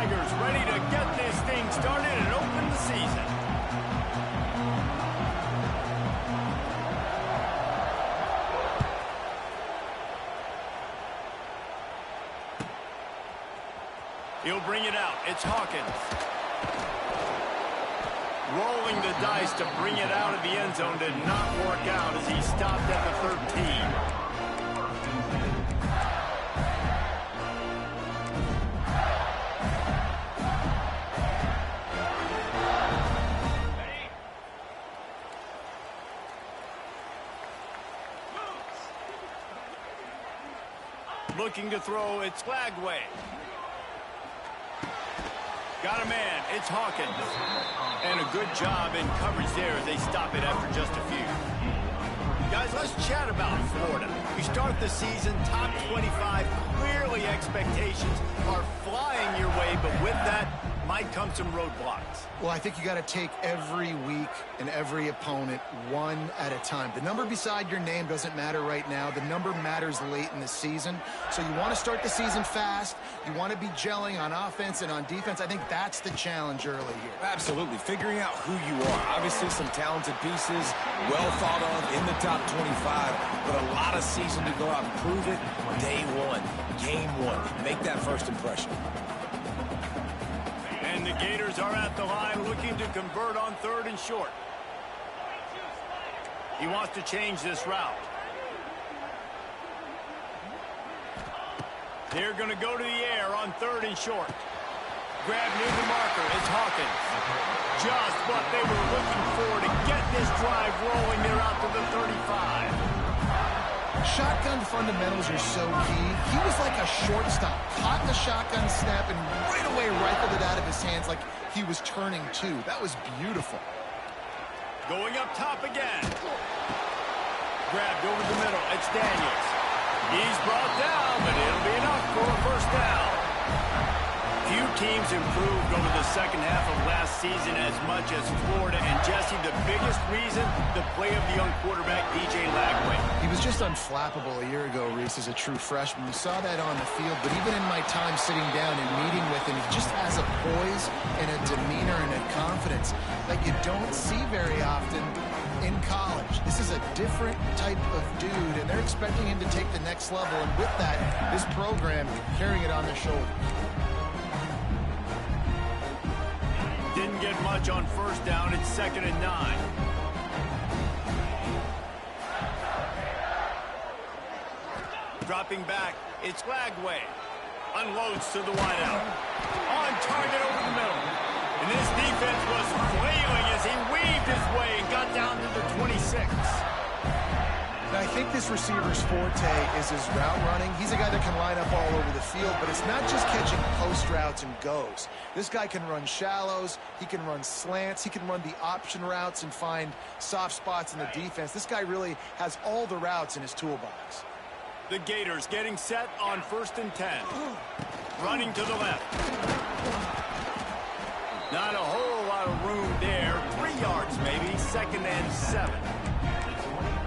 Tigers ready to get this thing started and open the season. He'll bring it out. It's Hawkins. Rolling the dice to bring it out of the end zone did not work out as he stopped at the 13. Looking to throw, it's Flagway. Got a man, it's Hawkins. And a good job in coverage there as they stop it after just a few. Guys, let's chat about Florida. You start the season top 25. Clearly expectations are flying your way, but with that might come some roadblocks. Well, I think you got to take every week and every opponent one at a time. The number beside your name doesn't matter right now. The number matters late in the season. So you want to start the season fast. You want to be gelling on offense and on defense. I think that's the challenge early here. Absolutely. Figuring out who you are. Obviously, some talented pieces, well thought of in the top 25, but a lot of season to go out and prove it. Day one, game one. Make that first impression. And the Gators are at the line looking to convert on 3rd and short. He wants to change this route. They're going to go to the air on 3rd and short. Grab near the marker. It's Hawkins. Just what they were looking for to get this drive rolling. They're out to the 35. Shotgun fundamentals are so key. He was like a shortstop. Caught the shotgun snap and right away rifled it out of his hands like he was turning two. That was beautiful. Going up top again. Grabbed over the middle. It's Daniels. He's brought down, but it'll be enough for a first down. Few teams improved over the second half of last season as much as Florida. And Jesse, the biggest reason, the play of the young quarterback, DJ Lagway. He was just unflappable a year ago, Reese, as a true freshman. We saw that on the field, but even in my time sitting down and meeting with him, he just has a poise and a demeanor and a confidence that you don't see very often in college. This is a different type of dude, and they're expecting him to take the next level. And with that, this program carrying it on their shoulders. Didn't get much on first down. It's 2nd and 9. Dropping back, it's Flagway. Unloads to the wideout. On target over the middle. And this defense was flailing as he weaved his way and got down to the 26. Now, I think this receiver's forte is his route running. He's a guy that can line up all over the field, but it's not just catching post routes and goes. This guy can run shallows, he can run slants, he can run the option routes and find soft spots in the defense. This guy really has all the routes in his toolbox. The Gators getting set on 1st and 10. Running to the left. Not a whole lot of room there. 3 yards maybe. 2nd and 7.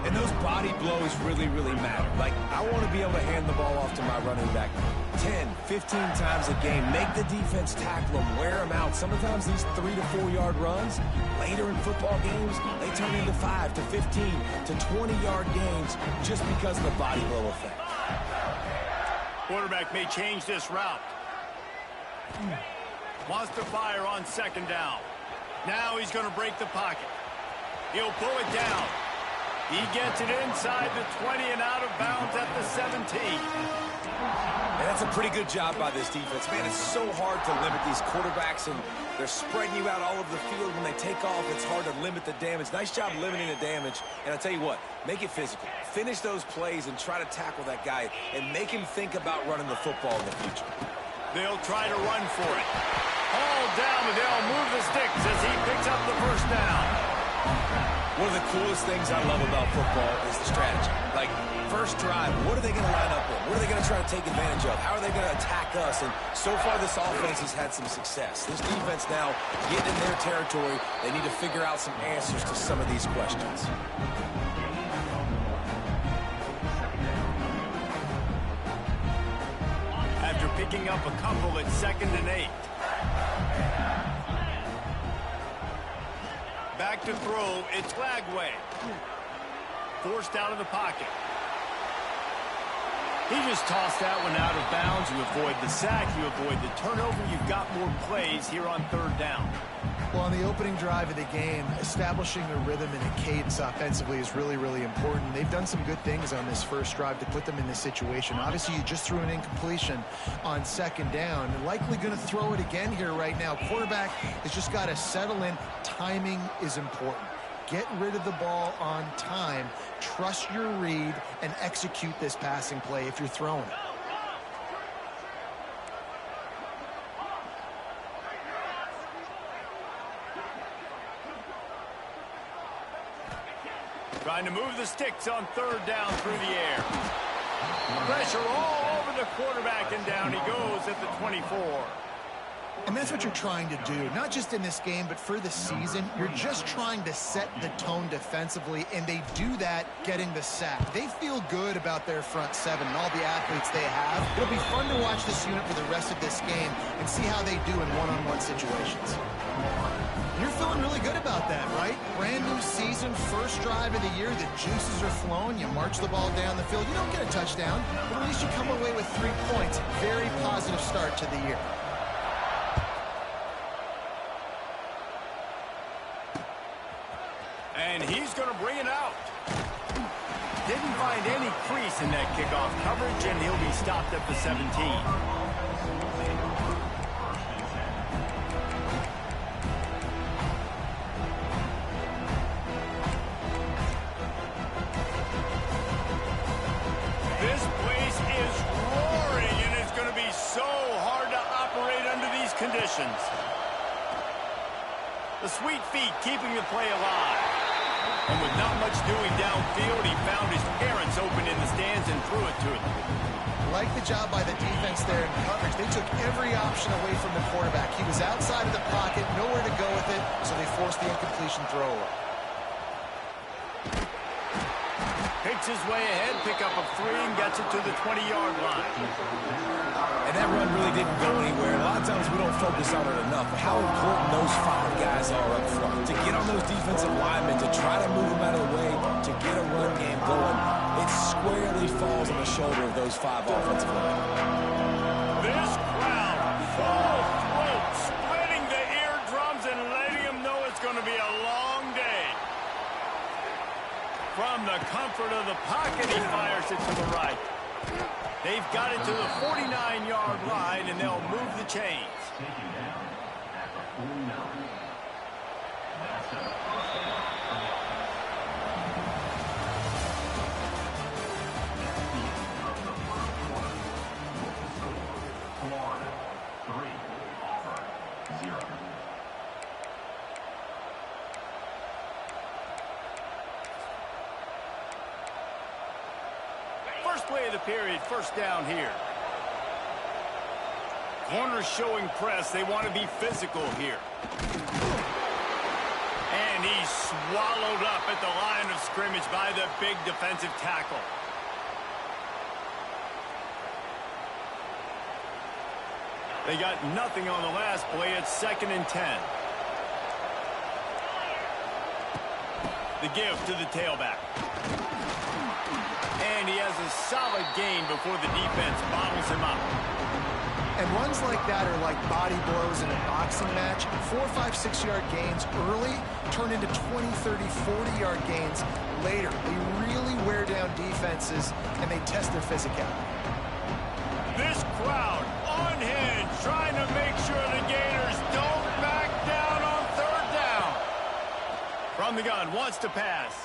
And those body blows really, really matter. Like, I want to be able to hand the ball off to my running back 10, 15 times a game. Make the defense tackle them, wear them out. Sometimes these 3 to 4 yard runs, later in football games, they turn into 5 to 15 to 20-yard games just because of the body blow effect. Quarterback may change this route. Wants to fire on 2nd down. Now he's going to break the pocket. He'll pull it down. He gets it inside the 20 and out of bounds at the 17. And that's a pretty good job by this defense. Man, it's so hard to limit these quarterbacks, and they're spreading you out all over the field. When they take off, it's hard to limit the damage. Nice job limiting the damage. And I'll tell you what, make it physical. Finish those plays and try to tackle that guy and make him think about running the football in the future. They'll try to run for it. All down, but they'll move the sticks as he picks up the first down. One of the coolest things I love about football is the strategy. Like, first drive, what are they going to line up with? What are they going to try to take advantage of? How are they going to attack us? And so far, this offense has had some success. This defense now getting in their territory. They need to figure out some answers to some of these questions. After picking up a couple at 2nd and 8. back to throw. It's Lagway. Forced out of the pocket. He just tossed that one out of bounds. You avoid the sack. You avoid the turnover. You've got more plays here on third down. Well, on the opening drive of the game, establishing a rhythm and a cadence offensively is really, really important. They've done some good things on this first drive to put them in this situation. Obviously, you just threw an incompletion on second down. They're likely going to throw it again here right now. Quarterback has just got to settle in. Timing is important. Get rid of the ball on time. Trust your read and execute this passing play if you're throwing it. Trying to move the sticks on third down through the air. Pressure all over the quarterback, and down he goes at the 24. And that's what you're trying to do, not just in this game, but for the season. You're just trying to set the tone defensively, and they do that getting the sack. They feel good about their front seven and all the athletes they have. It'll be fun to watch this unit for the rest of this game and see how they do in one-on-one situations. You're feeling really good about that, right? Brand new season, first drive of the year, the juices are flowing, you march the ball down the field. You don't get a touchdown, but at least you come away with 3 points. Very positive start to the year. And he's going to bring it out. Didn't find any crease in that kickoff coverage, and he'll be stopped at the 17. This place is roaring, and it's going to be so hard to operate under these conditions. The sweet feet keeping the play alive. And with not much doing downfield, he found his parents open in the stands and threw it to them. Like the job by the defense there in coverage. They took every option away from the quarterback. He was outside of the pocket, nowhere to go with it, so they forced the incompletion throw away. Picks his way ahead, pick up a 3, and gets it to the 20-yard line. And that run really didn't go anywhere. A lot of times we don't focus on it enough, but how important those 5 guys are up front. To get on those defensive linemen, to try to move them out of the way, to get a run game going, it squarely falls on the shoulder of those 5 offensive linemen. This crowd, full throat, splitting the eardrums and letting them know it's going to be a long day. From the comfort of the pocket, he fires it to the right. They've got it to the 49-yard line, and they'll move the chains. First play of the period, first down here. Corners showing press. They want to be physical here. And he's swallowed up at the line of scrimmage by the big defensive tackle. They got nothing on the last play. It's 2nd and 10. The give to the tailback. And he has a solid gain before the defense bottles him up. And runs like that are like body blows in a boxing match. 4, 5, 6-yard gains early turn into 20, 30, 40-yard gains later. They really wear down defenses, and they test their physicality. This crowd unhinged, trying to make sure the Gators don't back down on third down. From the gun, wants to pass.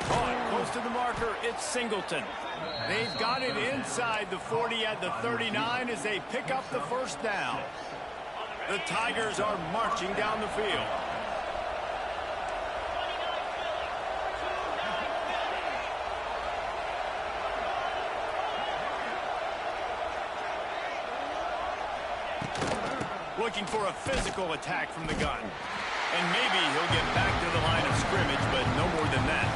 Caught close to the marker, it's Singleton. They've got it inside the 40 at the 39 as they pick up the first down. The Tigers are marching down the field. Looking for a physical attack from the gun. And maybe he'll get back to the line of scrimmage, but no more than that.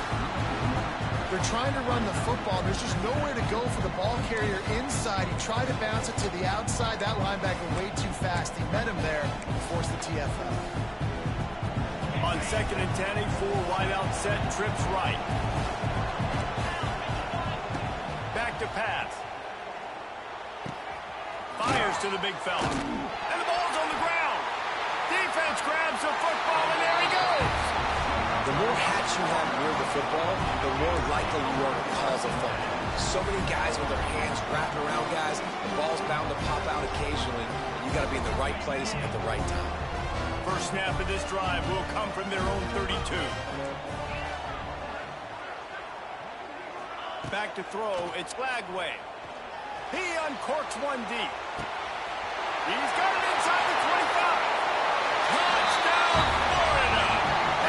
They're trying to run the football. There's just nowhere to go for the ball carrier inside. He tried to bounce it to the outside. That linebacker way too fast. He met him there and forced the TFL. on 2nd and 10. A full wide out set, trips right. Back to pass. Fires to the big fella. And the ball's on the ground. Defense grabs the football, and there he goes. The more hats you have near the football, the more likely you are to cause a fumble. So many guys with their hands wrapped around guys, the ball's bound to pop out occasionally. You got to be in the right place at the right time. First snap of this drive will come from their own 32. Back to throw, it's Lagway. He uncorks one deep. He's got it inside the 25. Touchdown, Florida!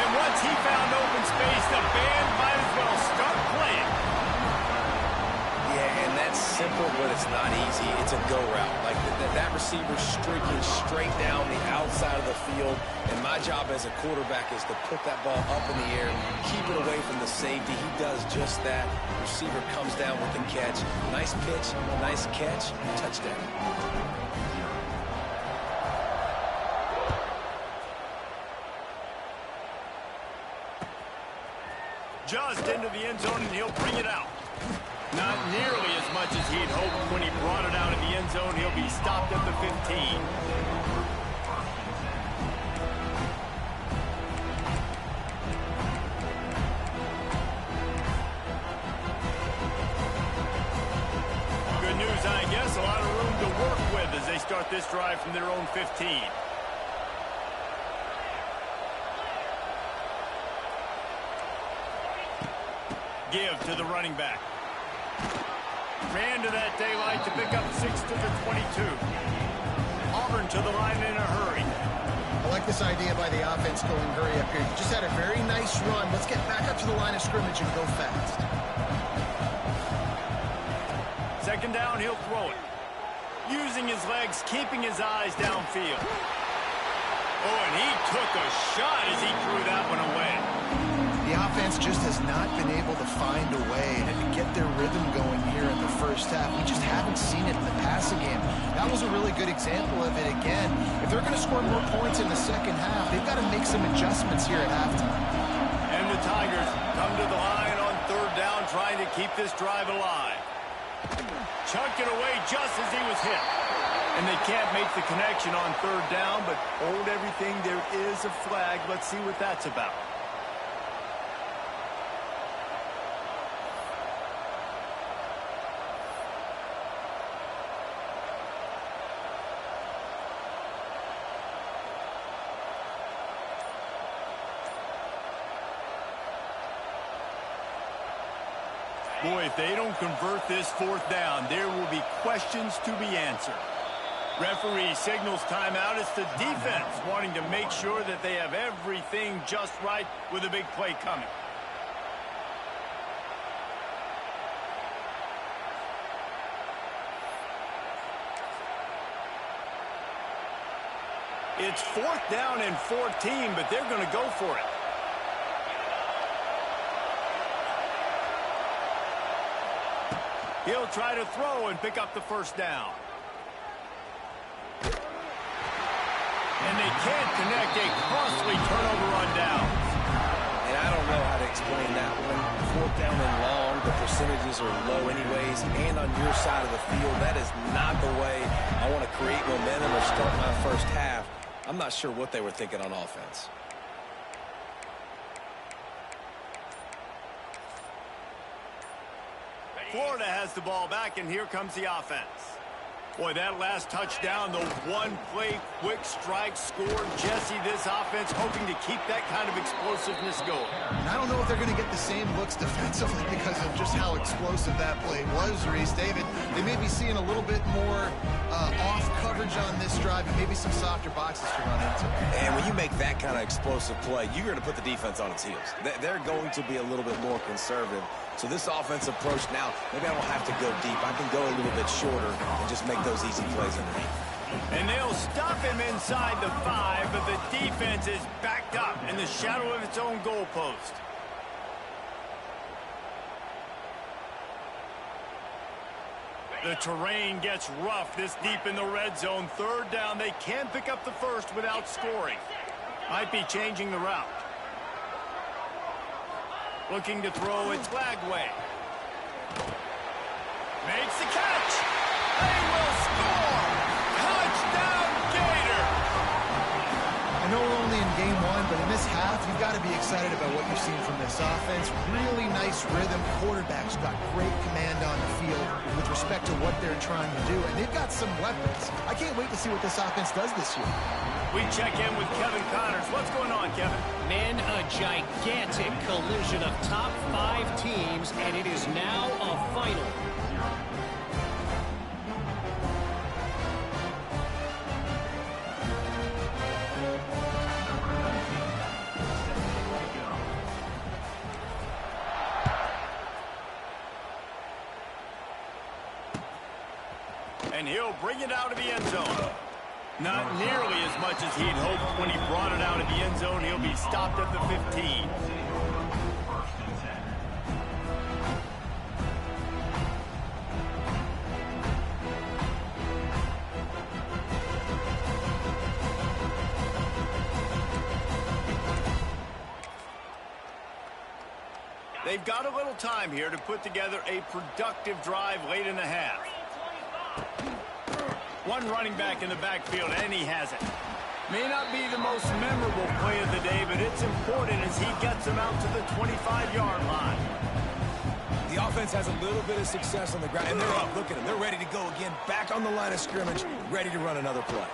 And once he found open space, the band might as well start playing. Yeah, and that's simple, but it's not easy. It's a go route. Like that receiver streaking straight down the outside of the field. And my job as a quarterback is to put that ball up in the air, keep it away from the safety. He does just that. The receiver comes down with the catch. Nice pitch, nice catch, touchdown. Just into the end zone, and he'll bring it out. Not nearly as much as he'd hoped when he brought it out in the end zone. He'll be stopped at the 15. Good news, I guess. A lot of room to work with as they start this drive from their own 15. Give to the running back. Ran to that daylight to pick up 6 to the 22. Auburn to the line in a hurry. I like this idea by the offense going hurry up here. You just had a very nice run. Let's get back up to the line of scrimmage and go fast. 2nd down, he'll throw it. Using his legs, keeping his eyes downfield. Oh, and he took a shot as he threw that one away. The offense just has not been able to find a way to get their rhythm going here in the first half. We just haven't seen it in the passing game. That was a really good example of it again. If they're going to score more points in the second half, they've got to make some adjustments here at halftime. And the Tigers come to the line on 3rd down, trying to keep this drive alive. Chucked it away just as he was hit. And they can't make the connection on 3rd down, but hold everything. There is a flag. Let's see what that's about. Boy, if they don't convert this 4th down, there will be questions to be answered. Referee signals timeout. It's the defense wanting to make sure that they have everything just right with a big play coming. It's 4th down and 14, but they're going to go for it. He'll try to throw and pick up the 1st down. And they can't connect. A costly turnover on downs. And I don't know how to explain that one. 4th down and long, the percentages are low anyways. And on your side of the field, that is not the way I want to create momentum or start my first half. I'm not sure what they were thinking on offense. Florida has the ball back, and here comes the offense. Boy, that last touchdown, the one-play quick strike scored. Jesse, this offense hoping to keep that kind of explosiveness going. And I don't know if they're going to get the same looks defensively because of just how explosive that play was, Reese. David, they may be seeing a little bit more off coverage on this drive and maybe some softer boxes to run into. And when you make that kind of explosive play, you're going to put the defense on its heels. They're going to be a little bit more conservative. So this offense approach now, maybe I don't have to go deep. I can go a little bit shorter and just make those easy plays underneath. And they'll stop him inside the 5, but the defense is backed up in the shadow of its own goalpost. The terrain gets rough this deep in the red zone. 3rd down, they can pick up the 1st without scoring. Might be changing the route. Looking to throw it flag way. Makes the catch. They will score. Touchdown, Gator. I know we're only in game one, but in this half, you've got to be excited about what you've seen from this offense. Really nice rhythm. Quarterback's got great command on the field with respect to what they're trying to do, and they've got some weapons. I can't wait to see what this offense does this year. We check in with Kevin Connors. What's going on, Kevin? Man, a gigantic collision of top 5 teams, and it is now a final. And he'll bring it out of the end zone. Not nearly as much as he'd hoped when he brought it out of the end zone. He'll be stopped at the 15. They've got a little time here to put together a productive drive late in the half. One running back in the backfield, and he has it. May not be the most memorable play of the day, but it's important as he gets him out to the 25-yard line. The offense has a little bit of success on the ground, and they're up. Look at them. They're ready to go again. Back on the line of scrimmage, ready to run another play.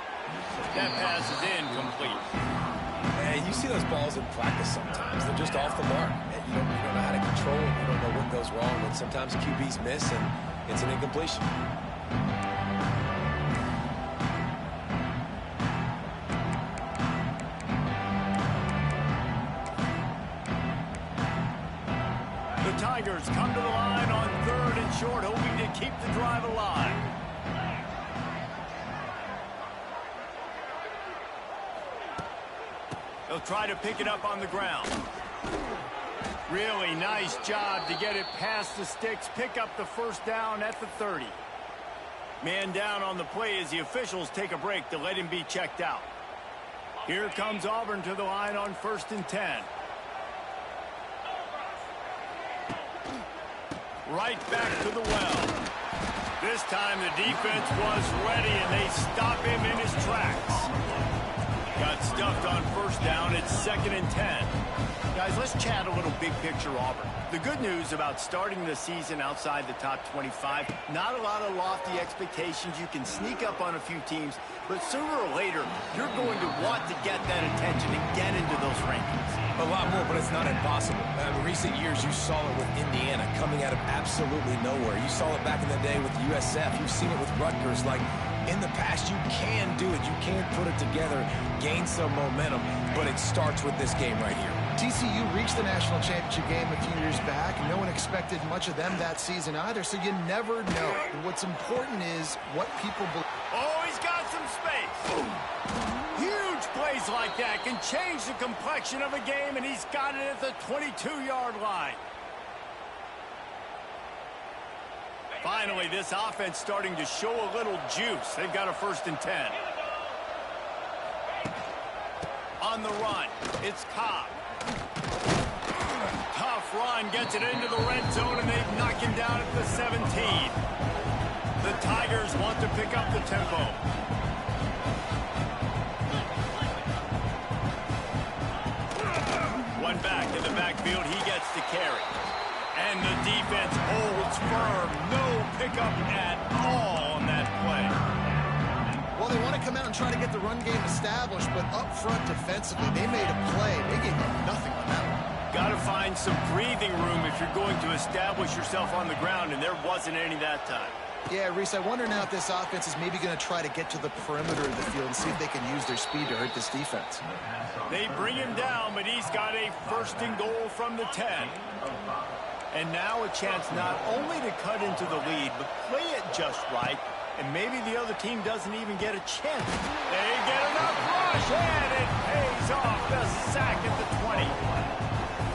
That pass is incomplete. Hey, you see those balls in practice sometimes. They're just off the mark. You don't know how to control them. You don't know what goes wrong. And sometimes QBs miss, and it's an incompletion. The Tigers come to the line on 3rd and short, hoping to keep the drive alive. They'll try to pick it up on the ground. Really nice job to get it past the sticks, pick up the first down at the 30. Man down on the play as the officials take a break to let him be checked out. Here comes Auburn to the line on 1st and 10. Right back to the well. This time the defense was ready, and they stop him in his tracks. Got stuffed on 1st down. It's 2nd and 10. Guys, let's chat a little big picture Auburn. The good news about starting the season outside the top 25, not a lot of lofty expectations. You can sneak up on a few teams, but sooner or later, you're going to want to get that attention and get into those rankings. A lot more, but it's not impossible. In recent years, you saw it with Indiana coming out of absolutely nowhere. You saw it back in the day with USF. You've seen it with Rutgers. Like, in the past, you can do it. You can put it together, gain some momentum, but it starts with this game right here. TCU reached the national championship game a few years back. No one expected much of them that season either, so you never know. And what's important is what people believe. Oh, he's got some space. Huge plays like that can change the complexion of a game, and he's got it at the 22-yard line. Finally, this offense starting to show a little juice. They've got a 1st and 10. On the run, it's Cobb. Tough run, gets it into the red zone, and they've knocked him down at the 17. The Tigers want to pick up the tempo. One back in the backfield, he gets to carry. And the defense holds firm. No pickup at all on that play. Well, they want to come out and try to get the run game established, but up front defensively, they made a play. They gave up nothing on that one. Got to find some breathing room if you're going to establish yourself on the ground, and there wasn't any that time. Yeah, Reese, I wonder now if this offense is maybe going to try to get to the perimeter of the field and see if they can use their speed to hurt this defense. They bring him down, but he's got a 1st and goal from the 10. And now a chance not only to cut into the lead, but play it just right, and maybe the other team doesn't even get a chance. They get enough rush, and it pays off. The sack at the 20.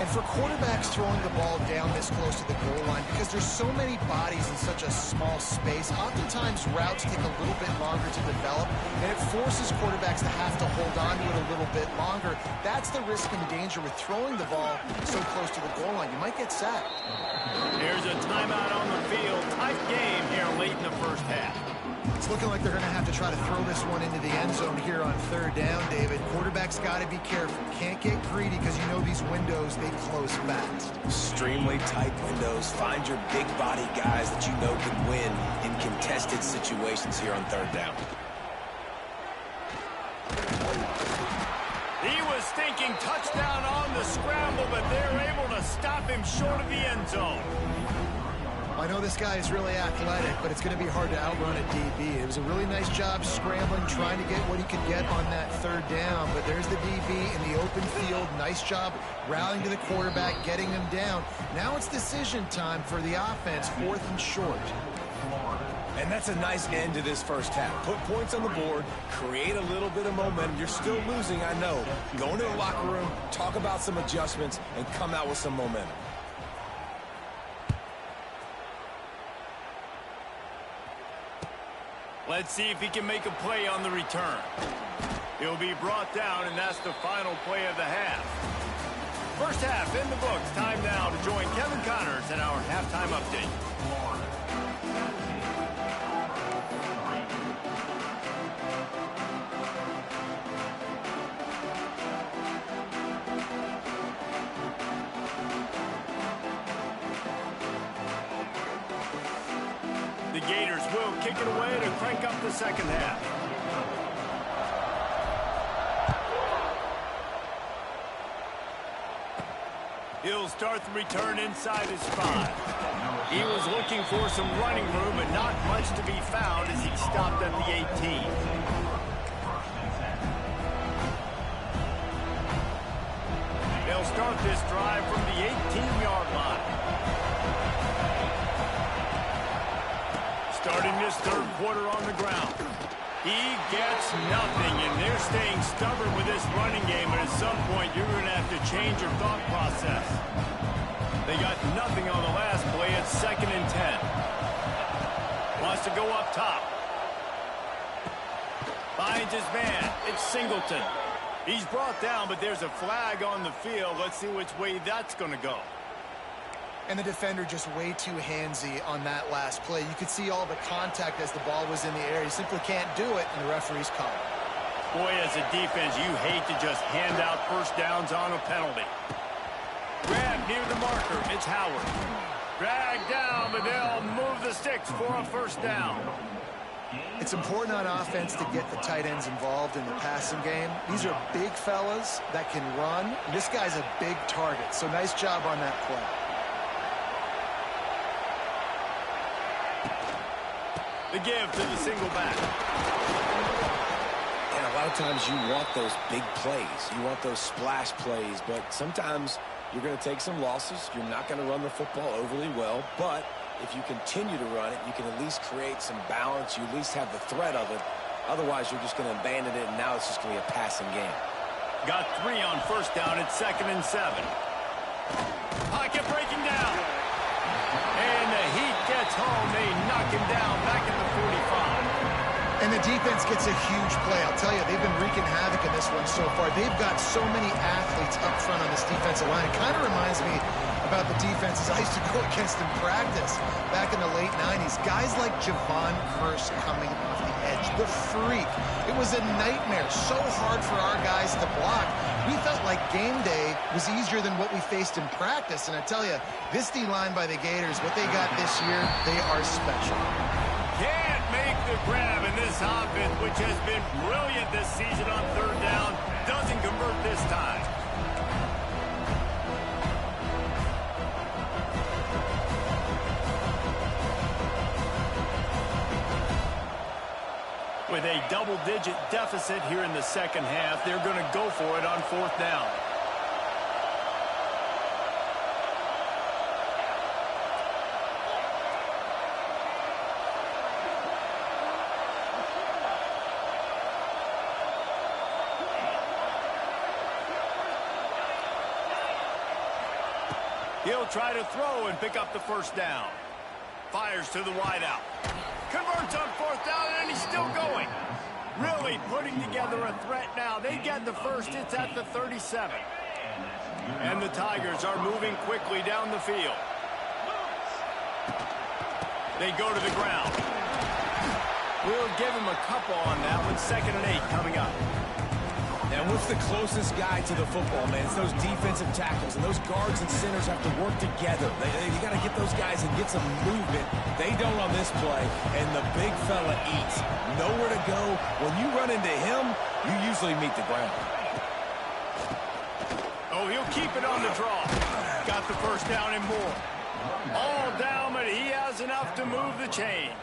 And for quarterbacks throwing the ball down this close to the goal line, because there's so many bodies in such a small space, oftentimes routes take a little bit longer to develop, and it forces quarterbacks to have to hold on to it a little bit longer. That's the risk and danger with throwing the ball so close to the goal line. You might get sacked. Here's a timeout on the field. Tight game here late in the first half. It's looking like they're going to have to try to throw this one into the end zone here on third down, David. Quarterback's got to be careful. Can't get greedy, because you know these windows, they close fast. Extremely tight windows. Find your big body guys that you know can win in contested situations here on third down. He was thinking touchdown on the scramble, but they're able to stop him short of the end zone. I know this guy is really athletic, but it's going to be hard to outrun a DB. It was a really nice job scrambling, trying to get what he could get on that third down. But there's the DB in the open field. Nice job rallying to the quarterback, getting him down. Now it's decision time for the offense, 4th and short. And that's a nice end to this first half. Put points on the board, create a little bit of momentum. You're still losing, I know. Go into the locker room, talk about some adjustments, and come out with some momentum. Let's see if he can make a play on the return. He'll be brought down, and that's the final play of the half. First half in the books. Time now to join Kevin Connors in our halftime update. The Gators will kick it away to crank up the second half. He'll start the return inside his 5. He was looking for some running room, but not much to be found as he stopped at the 18. They'll start this drive from the 18-yard line. Starting this third quarter on the ground. He gets nothing, and they're staying stubborn with this running game, but at some point you're going to have to change your thought process. They got nothing on the last play. It's 2nd and 10. Wants to go up top. Finds his man. It's Singleton. He's brought down, but there's a flag on the field. Let's see which way that's going to go. And the defender just way too handsy on that last play. You could see all the contact as the ball was in the air. He simply can't do it, and the referee's called. Boy, as a defense, you hate to just hand out first downs on a penalty. Grab near the marker. It's Howard. Drag down, but they'll move the sticks for a first down. It's important on offense to get the tight ends involved in the passing game. These are big fellas that can run. This guy's a big target, so nice job on that play. The give to the single back. And a lot of times you want those big plays. You want those splash plays, but sometimes you're going to take some losses. You're not going to run the football overly well, but if you continue to run it, you can at least create some balance. You at least have the threat of it. Otherwise, you're just going to abandon it, and now it's just going to be a passing game. Got 3 on first down. It's 2nd and 7. Pocket breaking down. And the Heat gets home. They knock him down back at the 45. And the defense gets a huge play. I'll tell you, they've been wreaking havoc in this one so far. They've got so many athletes up front on this defensive line. It kind of reminds me about the defenses I used to go against in practice back in the late 90s. Guys like Javon Curse coming off the edge, the freak. It was a nightmare. So hard for our guys to block. We felt like game day was easier than what we faced in practice. And I tell you, this D-line by the Gators, what they got this year, they are special. Can't make the grab in this offense, which has been brilliant this season on third down. Doesn't convert this time. With a double-digit deficit here in the second half, they're going to go for it on fourth down. He'll try to throw and pick up the first down. Fires to the wideout. Converts on fourth down, and he's still going. Really putting together a threat now. They get the first. It's at the 37. And the Tigers are moving quickly down the field. They go to the ground. We'll give him a couple on that one. 2nd and 8 coming up. And what's the closest guy to the football, man? It's those defensive tackles, and those guards and centers have to work together. You got to get those guys and get some movement. They don't on this play, and the big fella eats. Nowhere to go. When you run into him, you usually meet the ground. Oh, he'll keep it on the draw. Got the first down and more. All down, but he has enough to move the chains.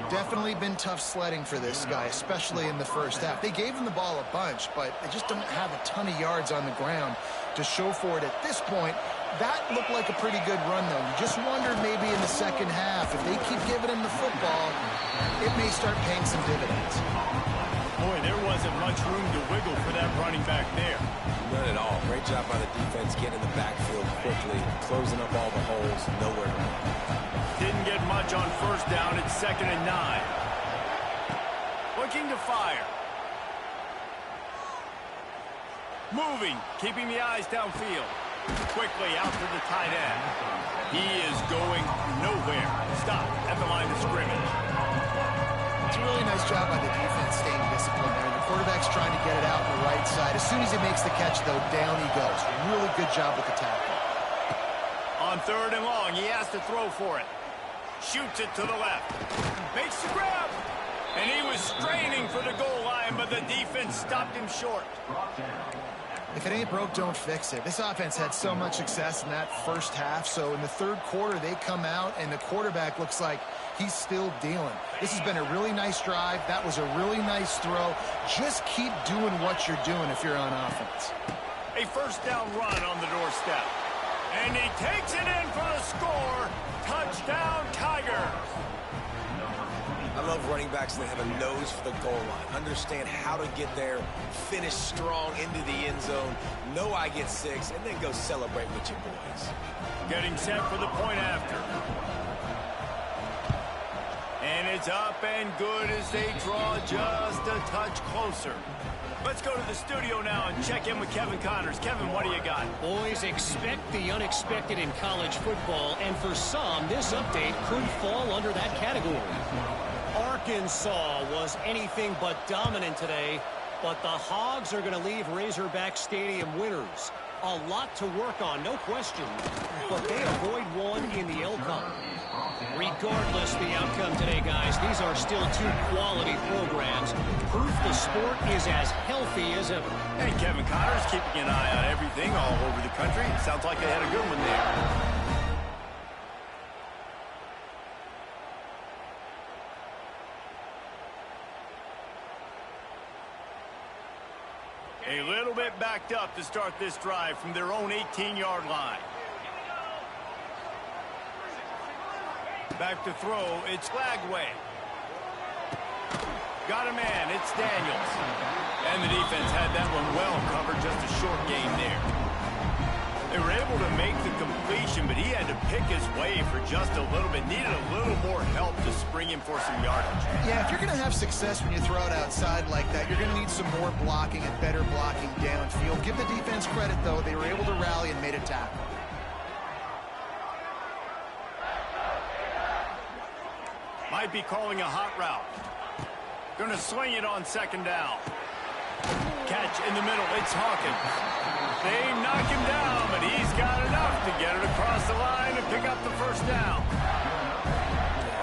Definitely been tough sledding for this guy, especially in the first half. They gave him the ball a bunch, but they just don't have a ton of yards on the ground to show for it at this point. That looked like a pretty good run, though. You just wondered maybe in the second half, if they keep giving him the football, it may start paying some dividends. Boy, there wasn't much room to wiggle for that running back there. None at all. Great job by the defense getting in the backfield quickly, closing up all the holes, nowhere to run. Didn't get much on first down. It's 2nd and 9. Looking to fire. Moving, keeping the eyes downfield. Quickly out to the tight end. He is going nowhere. Stop at the line of scrimmage. It's a really nice job by the defense staying disciplined there. And the quarterback's trying to get it out on the right side. As soon as he makes the catch, though, down he goes. Really good job with the tackle. On 3rd and long, he has to throw for it. Shoots it to the left. Makes the grab. And he was straining for the goal line, but the defense stopped him short. If it ain't broke, don't fix it. This offense had so much success in that first half, so in the third quarter, they come out, and the quarterback looks like he's still dealing. This has been a really nice drive. That was a really nice throw. Just keep doing what you're doing if you're on offense. A first down run on the doorstep. And he takes it in for the score. Touchdown, Tigers. I love running backs that have a nose for the goal line. Understand how to get there, finish strong into the end zone, know I get 6, and then go celebrate with your boys. Getting set for the point after. And it's up and good as they draw just a touch closer. Let's go to the studio now and check in with Kevin Connors. Kevin, what do you got? Boys, expect the unexpected in college football, and for some, this update could fall under that category. Arkansas was anything but dominant today, but the Hogs are going to leave Razorback Stadium winners. A lot to work on, no question, but they avoid one in the Elcon. Regardless the outcome today, guys, these are still 2 quality programs. Proof the sport is as healthy as ever. Hey, Kevin Connors keeping an eye on everything all over the country. Sounds like they had a good one there. A little bit backed up to start this drive from their own 18-yard line. Back to throw, it's Lagway. Got a man, it's Daniels. And the defense had that one well covered, just a short gain there. They were able to make the completion, but he had to pick his way for just a little bit. Needed a little more help to spring him for some yardage. Yeah, if you're going to have success when you throw it outside like that, you're going to need some more blocking and better blocking downfield. Give the defense credit, though. They were able to rally and made a tackle. Might be calling a hot route. Gonna swing it on 2nd down. Catch in the middle, it's Hawkins. They knock him down, but he's got enough to get it across the line and pick up the first down.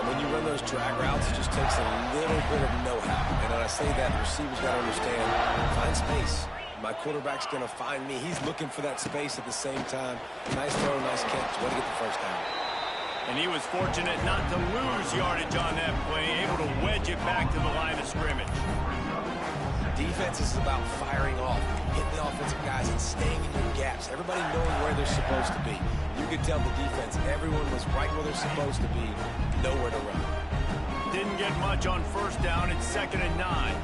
When you run those drag routes, it just takes a little bit of know-how. And when I say that, the receivers got to understand, find space. My quarterback's going to find me. He's looking for that space at the same time. Nice throw, nice catch. Way to get the first down. And he was fortunate not to lose yardage on that play, able to wedge it back to the line of scrimmage. Defense is about firing off, hitting the offensive guys and staying in your gaps. Everybody knowing where they're supposed to be. You could tell the defense, everyone was right where they're supposed to be, nowhere to run. Didn't get much on first down. It's 2nd and 9.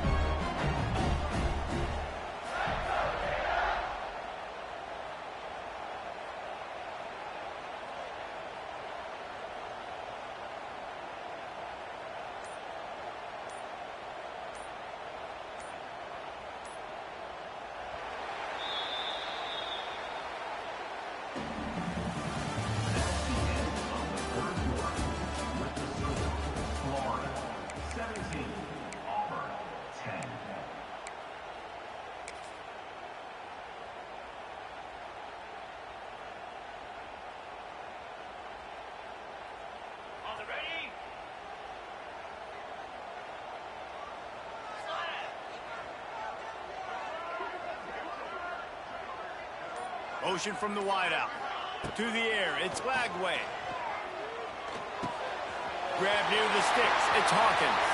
Motion from the wideout. To the air, it's Lagway. Grab near the sticks, it's Hawkins.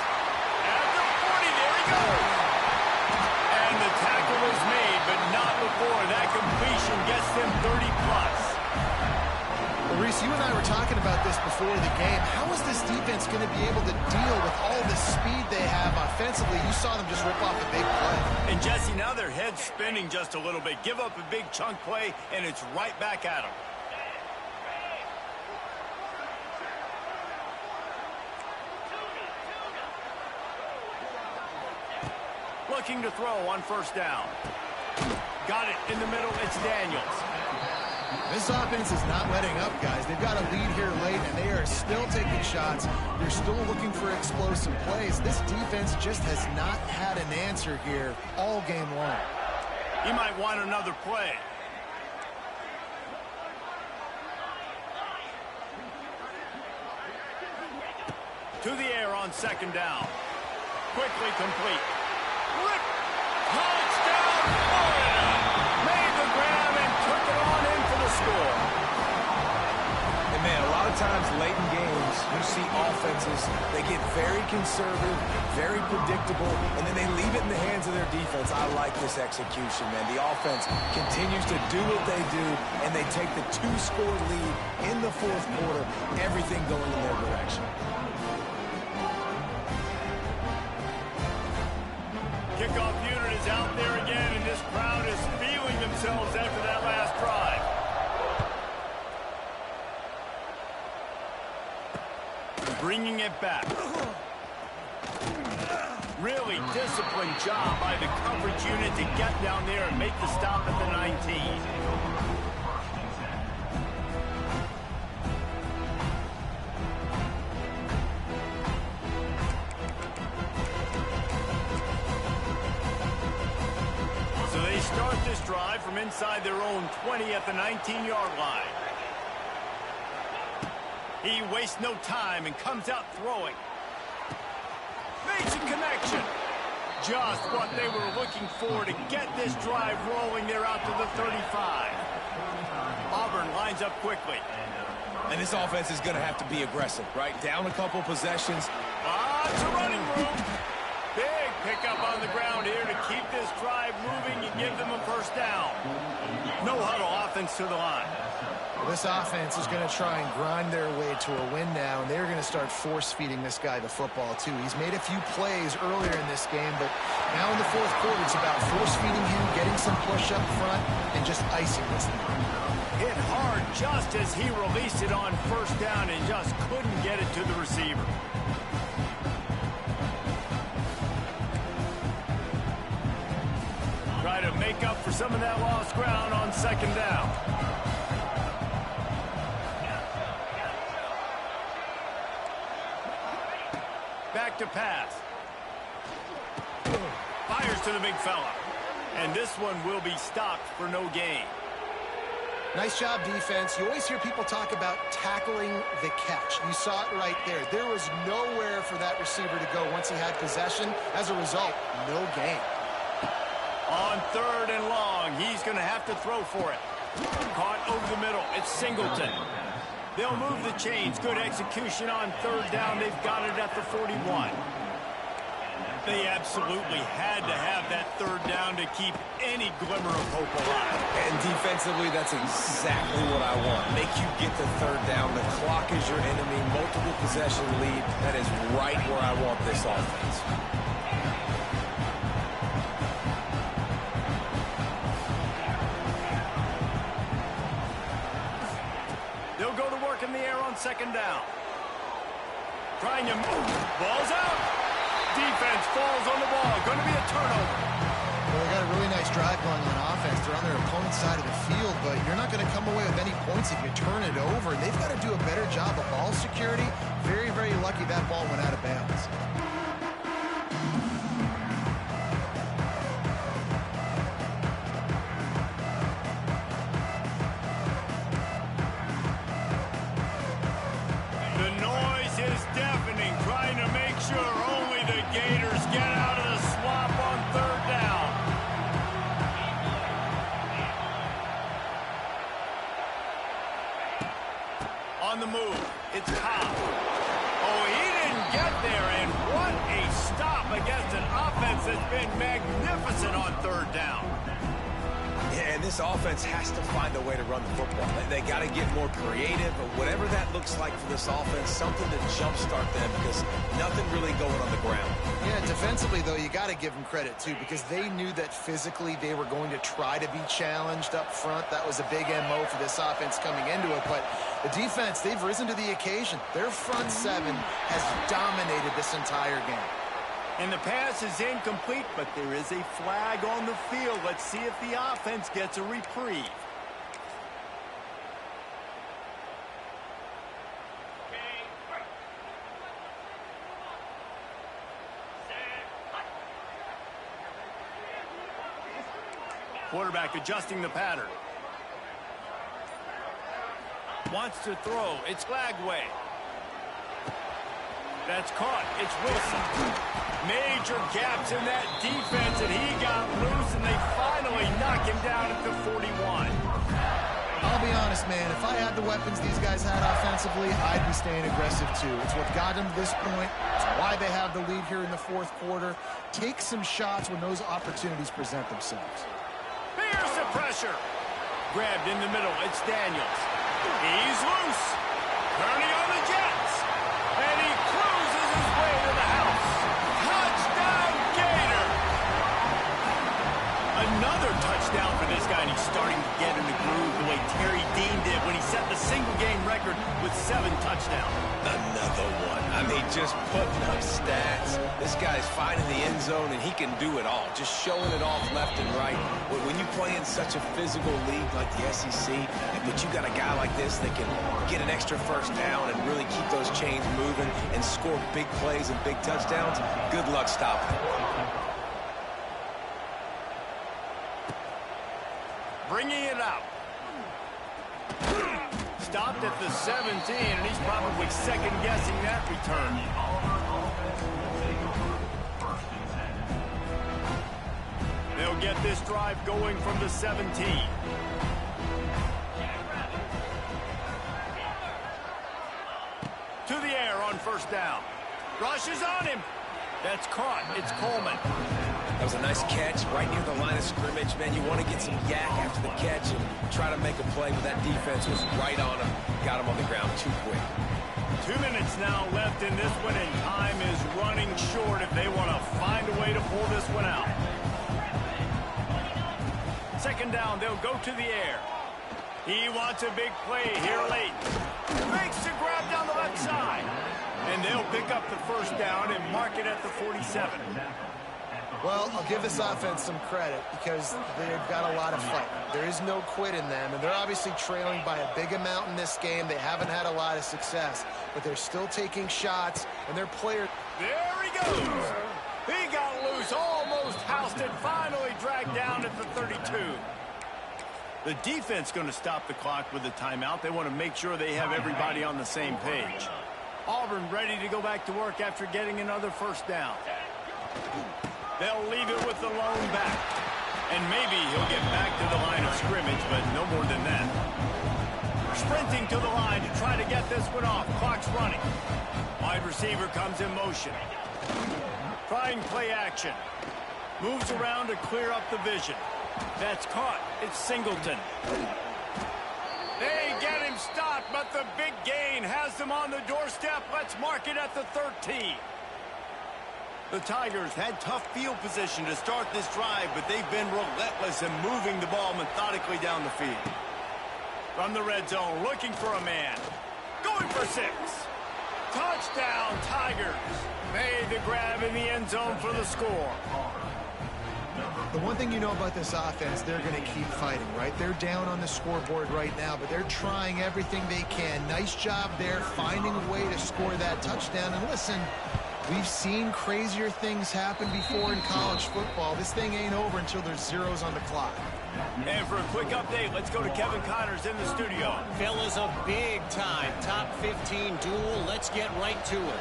At the 40, there he goes. And the tackle is made, but not before that completion gets them 30-plus. Well, Reese, you and I were talking about this before the game. How is this defense going to be able to deal with all the speed they have offensively? You saw them just rip off a big play. And, Jesse, now their head's spinning just a little bit. Give up a big chunk play, and it's right back at them. Looking to throw on first down. Got it in the middle. It's Daniels. This offense is not letting up, guys. They've got a lead here late, and they are still taking shots. They're still looking for explosive plays. This defense just has not had an answer here all game long. He might want another play. To the air on second down. Quickly complete. Rip. Touchdown, Florida. Made the grab and took it on in for the score. And, man, a lot of times late in games, you see offenses, they get very conservative, very predictable, and then they leave it in the hands of their defense. I like this execution, man. The offense continues to do what they do, and they take the two-score lead in the fourth quarter, everything going in their direction. Kickoff unit is out there again, and this crowd is feeling themselves after that last drive. Bringing it back. Really disciplined job by the coverage unit to get down there and make the stop at the 19. Start this drive from inside their own 20 at the 19-yard line. He wastes no time and comes out throwing. Makes a connection. Just what they were looking for to get this drive rolling there out to the 35. Auburn lines up quickly. And this offense is going to have to be aggressive, right? Down a couple possessions. It's a running room. Big pickup on the ground here to keep this drive moving and give them a first down. No huddle offense to the line. Well, this offense is going to try and grind their way to a win now, and they're going to start force-feeding this guy the football, too. He's made a few plays earlier in this game, but now in the fourth quarter, it's about force-feeding him, getting some push up front, and just icing this thing. Hit hard just as he released it on first down and just couldn't get it to the receiver. Try to make up for some of that lost ground on second down. Back to pass. Fires to the big fella. And this one will be stopped for no gain. Nice job, defense. You always hear people talk about tackling the catch. You saw it right there. There was nowhere for that receiver to go once he had possession. As a result, no gain. On third and long, he's going to have to throw for it. Caught over the middle. It's Singleton. They'll move the chains. Good execution on third down. They've got it at the 41. They absolutely had to have that third down to keep any glimmer of hope alive. And defensively, that's exactly what I want. Make you get the third down. The clock is your enemy. Multiple possession lead. That is right where I want this offense. They'll go to work in the air on second down. Trying to move. Ball's out. Defense falls on the ball. Going to be a turnover. Well, they got a really nice drive going on offense. They're on their opponent's side of the field, but you're not going to come away with any points if you turn it over. They've got to do a better job of ball security. Very, very lucky that ball went out of bounds. The noise is deafening, trying to make sure only the Gators get out of the swamp on third down. On the move, it's Cobb. Oh, he didn't get there, and what a stop against an offense that's been magnificent on third down. Yeah, and this offense has to find a way to run the football. They got to get more creative, or whatever that looks like for this offense, something to jumpstart them, because nothing really going on the ground. Yeah, defensively, though, you got to give them credit, too, because they knew that physically they were going to try to be challenged up front. That was a big MO for this offense coming into it. But the defense, they've risen to the occasion. Their front seven has dominated this entire game. And the pass is incomplete, but there is a flag on the field. Let's see if the offense gets a reprieve. Quarterback adjusting the pattern. Wants to throw. It's Lagway. That's caught. It's Wilson. Major gaps in that defense, and he got loose, and they finally knock him down at the 41. I'll be honest, man. If I had the weapons these guys had offensively, I'd be staying aggressive, too. It's what got them to this point. It's why they have the lead here in the fourth quarter. Take some shots when those opportunities present themselves. Here's the pressure. Grabbed in the middle. It's Daniels. He's loose. Turning on the Jets. And he cruises his way to the house. Touchdown, Gator! Another touchdown for this guy, and he's starting to get in the groove the way Terry Dean did when he set the single-game record with 7 touchdowns. Another one. I mean, just putting up stats. This guy's finding the end zone, and he can do it all. Just showing it off left and right. When you play in such a physical league like the SEC, but you got a guy like this that can get an extra first down and really keep those chains moving and score big plays and big touchdowns, good luck stopping him. Bringing it out. Stopped at the 17, and he's probably second-guessing that return. They'll get this drive going from the 17. To the air on first down. Rushes on him. That's caught. It's Coleman. That was a nice catch right near the line of scrimmage. Man, you want to get some yak after the catch and try to make a play, but that defense was right on him. Got him on the ground too quick. 2 minutes now left in this one, and time is running short if they want to find a way to pull this one out. Second down, they'll go to the air. He wants a big play here late. Makes the grab down the left side. And they'll pick up the first down and mark it at the 47. Well, I'll give this offense some credit because they've got a lot of fight. There is no quit in them, and they're obviously trailing by a big amount in this game. They haven't had a lot of success, but they're still taking shots, and their players... There he goes. He got loose, almost housed it, finally dragged down at the 32. The defense going to stop the clock with a timeout. They want to make sure they have everybody on the same page. Auburn ready to go back to work after getting another first down. They'll leave it with the lone back. And maybe he'll get back to the line of scrimmage, but no more than that. Sprinting to the line to try to get this one off. Clock's running. Wide receiver comes in motion. Trying play action. Moves around to clear up the vision. That's caught. It's Singleton. They get him stopped, but the big gain has them on the doorstep. Let's mark it at the 13. The Tigers had tough field position to start this drive, but they've been relentless in moving the ball methodically down the field. From the red zone, looking for a man. Going for 6. Touchdown, Tigers. Made the grab in the end zone for the score. The one thing you know about this offense, they're going to keep fighting, right? They're down on the scoreboard right now, but they're trying everything they can. Nice job there, finding a way to score that touchdown. And listen, we've seen crazier things happen before in college football. This thing ain't over until there's zeros on the clock. And for a quick update, let's go to Kevin Connors in the studio. Fellas, a big-time top 15 duel. Let's get right to it.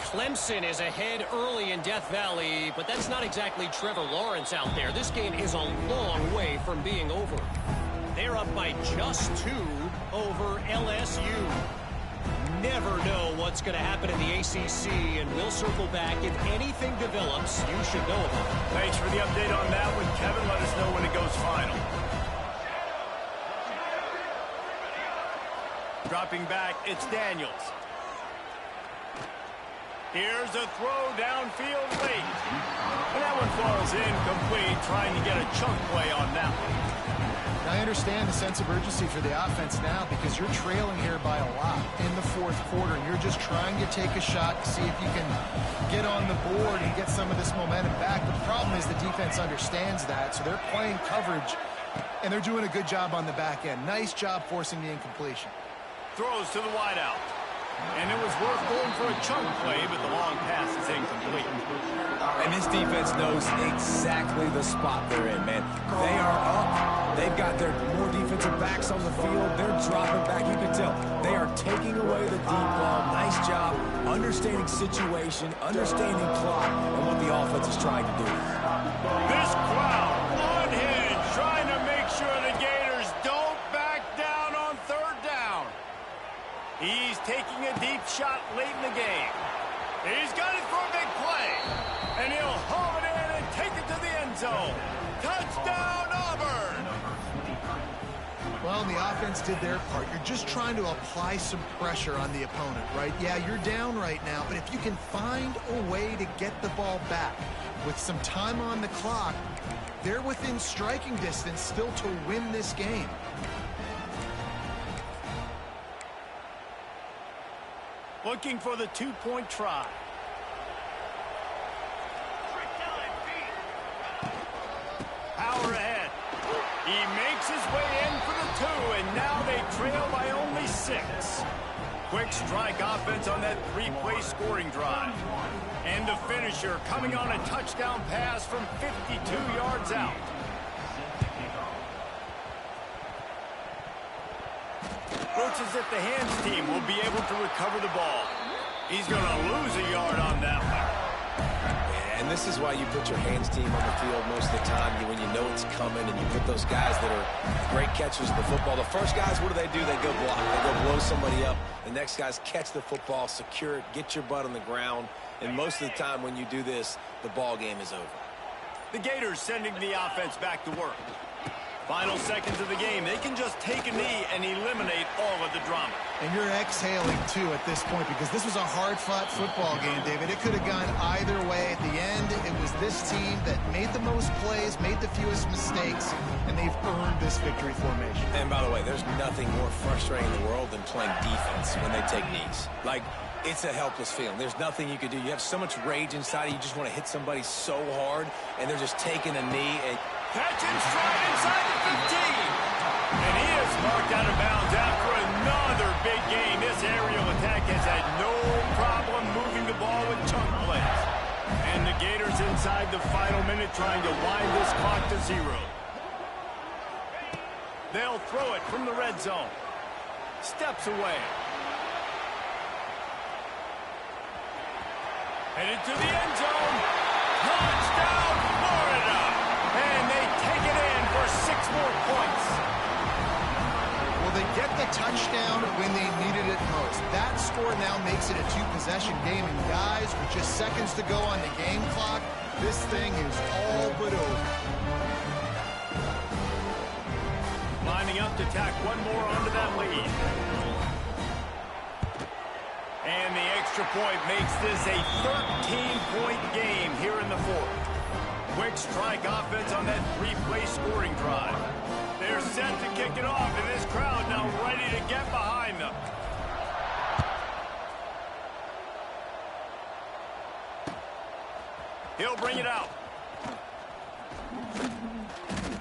Clemson is ahead early in Death Valley, but that's not exactly Trevor Lawrence out there. This game is a long way from being over. They're up by just 2 over LSU. never know what's going to happen in the ACC, and we'll circle back. If anything develops, you should know about it. Thanks for the update on that one, Kevin. Let us know when it goes final. Dropping back, it's Daniels. Here's a throw downfield late. And that one falls incomplete, trying to get a chunk play on that one. I understand the sense of urgency for the offense now because you're trailing here by a lot in the fourth quarter, and you're just trying to take a shot to see if you can get on the board and get some of this momentum back. The problem is the defense understands that, so they're playing coverage, and they're doing a good job on the back end. Nice job forcing the incompletion. Throws to the wideout. And it was worth going for a chunk play, but the long pass is incomplete. And this defense knows exactly the spot they're in, man. They are up. They've got their more defensive backs on the field. They're dropping back. You can tell they are taking away the deep ball. Nice job understanding situation, understanding clock, and what the offense is trying to do. This crowd unhinged, trying to make sure the Gators don't back down on third down. He's taking a deep shot late in the game. He's got it for a big play. And he'll haul it in and take it to the end zone. Touchdown, Auburn! Well, the offense did their part. You're just trying to apply some pressure on the opponent, right? Yeah, you're down right now, but if you can find a way to get the ball back with some time on the clock, they're within striking distance still to win this game. Looking for the two-point try. Power ahead. He makes his way in for the two, and now they trail by only 6. Quick strike offense on that 3-play scoring drive. And the finisher coming on a touchdown pass from 52 yards out. Looks as if the hands team will be able to recover the ball. He's going to lose a yard on that one. And this is why you put your hands team on the field most of the time when you know it's coming, and you put those guys that are great catchers of the football. The first guys, what do? They go block. They go blow somebody up. The next guys catch the football, secure it, get your butt on the ground. And most of the time when you do this, the ball game is over. The Gators sending the offense back to work. Final seconds of the game. They can just take a knee and eliminate all of the drama. And you're exhaling, too, at this point, because this was a hard-fought football game, David. It could have gone either way. At the end, it was this team that made the most plays, made the fewest mistakes, and they've earned this victory formation. And by the way, there's nothing more frustrating in the world than playing defense when they take knees. Like, it's a helpless feeling. There's nothing you can do. You have so much rage inside you. You just want to hit somebody so hard, and they're just taking a knee. And catch and stride inside the 15. And he is marked out of bounds after another big game. This aerial attack has had no problem moving the ball with chunk plays. And the Gators inside the final minute trying to wind this clock to 0. They'll throw it from the red zone. Steps away. Headed to the end zone. Touchdown, Florida! And they take it in for 6 more points. Well, they get the touchdown when they needed it most. That score now makes it a 2-possession game. And guys, with just seconds to go on the game clock, this thing is all but over. Lining up to tack one more onto that lead. And the extra point makes this a 13-point game here in the fourth. Quick strike offense on that 3-play scoring drive. They're set to kick it off, and this crowd now ready to get behind them. He'll bring it out.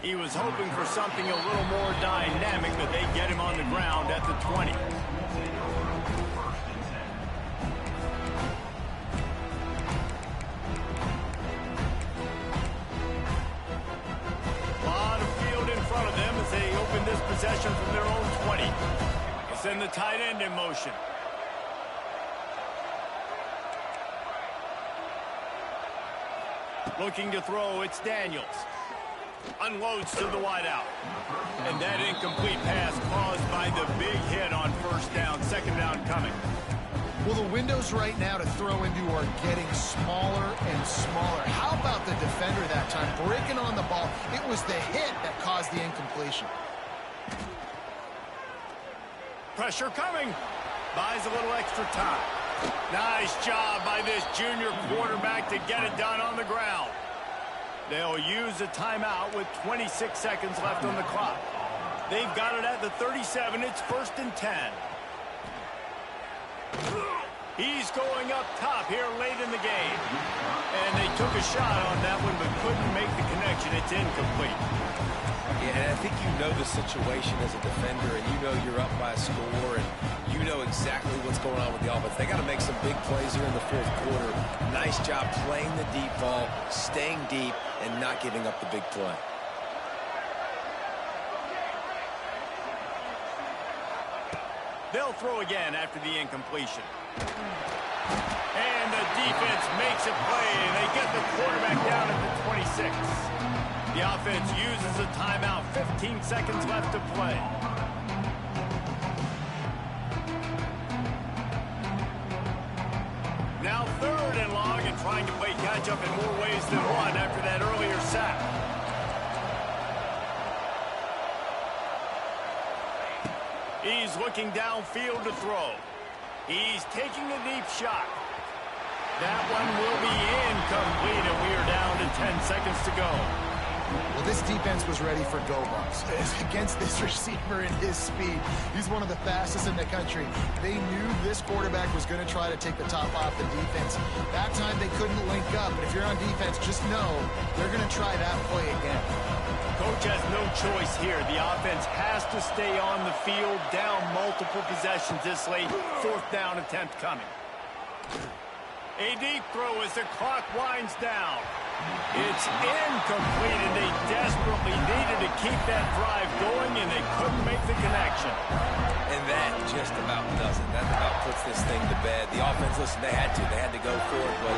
He was hoping for something a little more dynamic, but they get him on the ground at the 20. This possession from their own 20. They send the tight end in motion. Looking to throw, it's Daniels. Unloads to the wideout. And that incomplete pass caused by the big hit on first down. Second down coming. windows right now to throw into are getting smaller and smaller. How about the defender that time breaking on the ball? It was the hit that caused the incompletion. Pressure coming. Buys a little extra time. Nice job by this junior quarterback to get it done on the ground. They'll use a timeout with 26 seconds left on the clock. They've got it at the 37. It's 1st and 10. He's going up top here late in the game. And they took a shot on that one but couldn't make the connection. It's incomplete. Yeah, and I think you know the situation as a defender, and you know you're up by a score, and you know exactly what's going on with the offense. They got to make some big plays here in the 4th quarter. Nice job playing the deep ball, staying deep, and not giving up the big play. They'll throw again after the incompletion. And the defense makes a play, and they get the quarterback down at the 26. The offense uses a timeout. 15 seconds left to play. Now 3rd and long, and trying to play catch-up in more ways than one after that earlier sack. He's looking downfield to throw. He's taking a deep shot. That one will be incomplete, and we are down to 10 seconds to go. Well, this defense was ready for go bumps. Against this receiver and his speed, he's one of the fastest in the country. They knew this quarterback was going to try to take the top off the defense. That time they couldn't link up, but if you're on defense, just know they're going to try that play again. Coach has no choice here. The offense has to stay on the field, down multiple possessions this late. 4th down attempt coming. A deep throw as the clock winds down. It's incomplete, and they desperately needed to keep that drive going, and they couldn't make the connection. And that just about does it. That about puts this thing to bed. The offense, listen, they had to go for it, but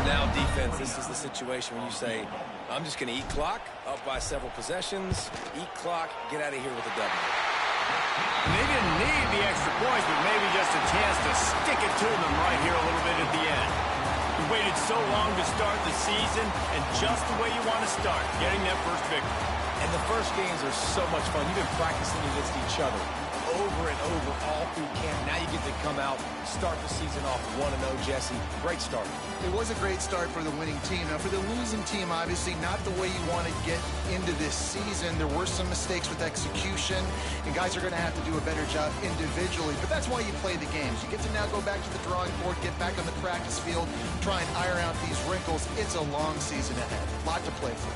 now defense, this is the situation when you say, I'm just going to eat clock, up by several possessions, eat clock, get out of here with a W. And they didn't need the extra points, but maybe just a chance to stick it to them right here a little bit at the end. You waited so long to start the season, and just the way you want to start, getting that first victory. And the first games are so much fun. You've been practicing against each other over and over all through camp. Now you get to come out, start the season off 1-0, Jesse. Great start. It was a great start for the winning team. Now, for the losing team, obviously not the way you want to get into this season. There were some mistakes with execution, and guys are going to have to do a better job individually. But that's why you play the games. You get to now go back to the drawing board, get back on the practice field, try and iron out these wrinkles. It's a long season ahead. A lot to play for.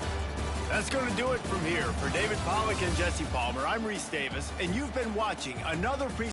That's going to do it from here. For David Pollack and Jesse Palmer, I'm Reese Davis, and you've been watching another presentation